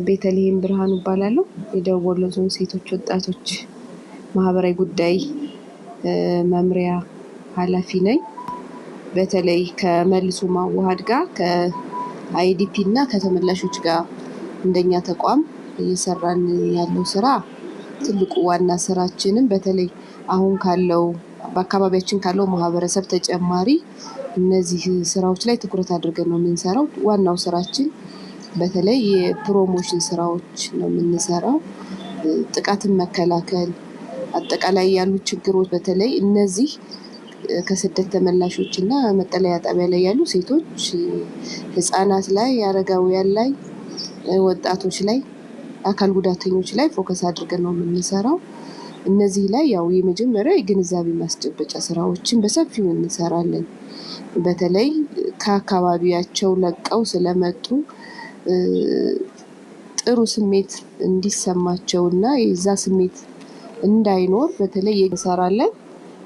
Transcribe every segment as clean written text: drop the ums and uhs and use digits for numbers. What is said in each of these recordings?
ቤተልሔም ብርሃኑ እባላለሁ። የደቡብ ወሎ ዞን ሴቶች ወጣቶች ማህበራዊ ጉዳይ መምሪያ ኃላፊ ነኝ። በተለይ ከመልሶ ማዋሃድ ጋር ከአይዲፒ እና ከተመላሾች ጋር እንደኛ ተቋም እየሰራን ያለው ስራ ትልቁ ዋና ስራችንም በተለይ አሁን ካለው በአካባቢያችን ካለው ማህበረሰብ ተጨማሪ እነዚህ ስራዎች ላይ ትኩረት አድርገን ነው የምንሰራው። ዋናው ስራችን በተለይ የፕሮሞሽን ስራዎች ነው የምንሰራው። ጥቃትን መከላከል፣ አጠቃላይ ያሉ ችግሮች በተለይ እነዚህ ከስደት ተመላሾች እና መጠለያ ጣቢያ ላይ ያሉ ሴቶች፣ ህፃናት ላይ፣ አረጋውያን ላይ፣ ወጣቶች ላይ፣ አካል ጉዳተኞች ላይ ፎከስ አድርገን ነው የምንሰራው። እነዚህ ላይ ያው የመጀመሪያ የግንዛቤ ማስጨበጫ ስራዎችን በሰፊው እንሰራለን። በተለይ ከአካባቢያቸው ለቀው ስለመጡ ጥሩ ስሜት እንዲሰማቸው እና የዛ ስሜት እንዳይኖር በተለይ እንሰራለን።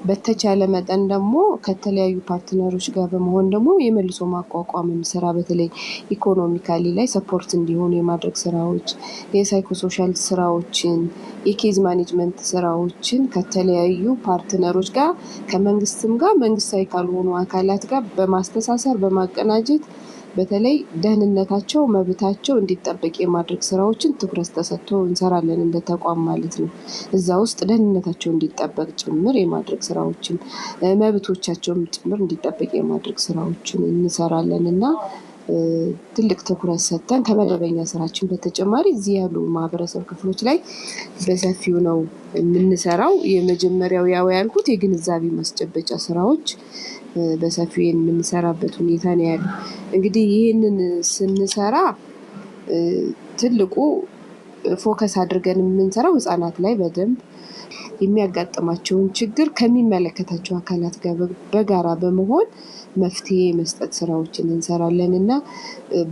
በተቻለ መጠን ደግሞ ከተለያዩ ፓርትነሮች ጋር በመሆን ደግሞ የመልሶ ማቋቋም ስራ በተለይ ኢኮኖሚካሊ ላይ ሰፖርት እንዲሆኑ የማድረግ ስራዎች፣ የሳይኮሶሻል ስራዎችን፣ የኬዝ ማኔጅመንት ስራዎችን ከተለያዩ ፓርትነሮች ጋር ከመንግስትም ጋር መንግስታዊ ካልሆኑ አካላት ጋር በማስተሳሰር በማቀናጀት በተለይ ደህንነታቸው መብታቸው እንዲጠበቅ የማድረግ ስራዎችን ትኩረት ተሰጥቶ እንሰራለን እንደ ተቋም ማለት ነው። እዛ ውስጥ ደህንነታቸው እንዲጠበቅ ጭምር የማድረግ ስራዎችን መብቶቻቸውም ጭምር እንዲጠበቅ የማድረግ ስራዎችን እንሰራለን እና ትልቅ ትኩረት ሰጥተን ከመደበኛ ስራችን በተጨማሪ እዚህ ያሉ ማህበረሰብ ክፍሎች ላይ በሰፊው ነው የምንሰራው። የመጀመሪያው ያው ያልኩት የግንዛቤ ማስጨበጫ ስራዎች በሰፊው የምንሰራበት ሁኔታ ነው ያለው። እንግዲህ ይህንን ስንሰራ ትልቁ ፎከስ አድርገን የምንሰራው ህፃናት ላይ በደንብ የሚያጋጥማቸውን ችግር ከሚመለከታቸው አካላት ጋር በጋራ በመሆን መፍትሄ መስጠት ስራዎችን እንሰራለን እና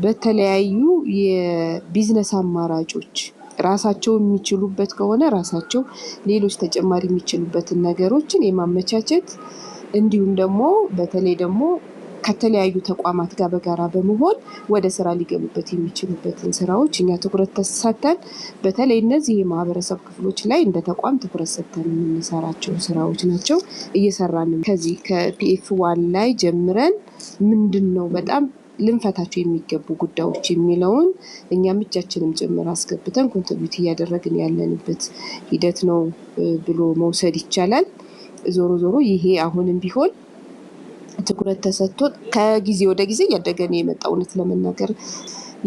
በተለያዩ የቢዝነስ አማራጮች ራሳቸው የሚችሉበት ከሆነ ራሳቸው ሌሎች ተጨማሪ የሚችሉበትን ነገሮችን የማመቻቸት እንዲሁም ደግሞ በተለይ ደግሞ ከተለያዩ ተቋማት ጋር በጋራ በመሆን ወደ ስራ ሊገቡበት የሚችሉበትን ስራዎች እኛ ትኩረት ሰጥተን በተለይ እነዚህ የማህበረሰብ ክፍሎች ላይ እንደ ተቋም ትኩረት ሰጥተን የምንሰራቸው ስራዎች ናቸው። እየሰራንም ከዚህ ከፒኤፍ ዋን ላይ ጀምረን ምንድነው በጣም ልንፈታቸው የሚገቡ ጉዳዮች የሚለውን እኛም እጃችንም ጭምር አስገብተን ኮንትሪቢዩት እያደረግን ያለንበት ሂደት ነው ብሎ መውሰድ ይቻላል። ዞሮ ዞሮ ይሄ አሁንም ቢሆን ትኩረት ተሰጥቶት ከጊዜ ወደ ጊዜ እያደገ ነው የመጣው። እውነት ለመናገር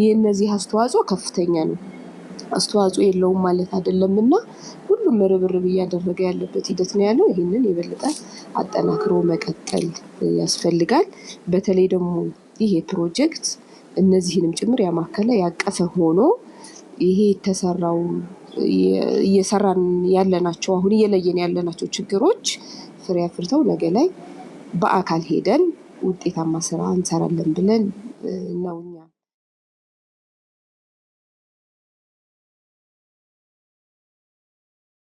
የእነዚህ አስተዋጽኦ ከፍተኛ ነው። አስተዋጽኦ የለውም ማለት አይደለም እና ሁሉም ርብርብ እያደረገ ያለበት ሂደት ነው ያለው። ይህንን የበለጠ አጠናክሮ መቀጠል ያስፈልጋል። በተለይ ደግሞ ይሄ ፕሮጀክት እነዚህንም ጭምር ያማከለ ያቀፈ ሆኖ ይሄ የተሰራው እየሰራን ያለናቸው አሁን እየለየን ያለናቸው ችግሮች ፍሬ አፍርተው ነገ ላይ በአካል ሄደን ውጤታማ ስራ እንሰራለን ብለን ነው እኛ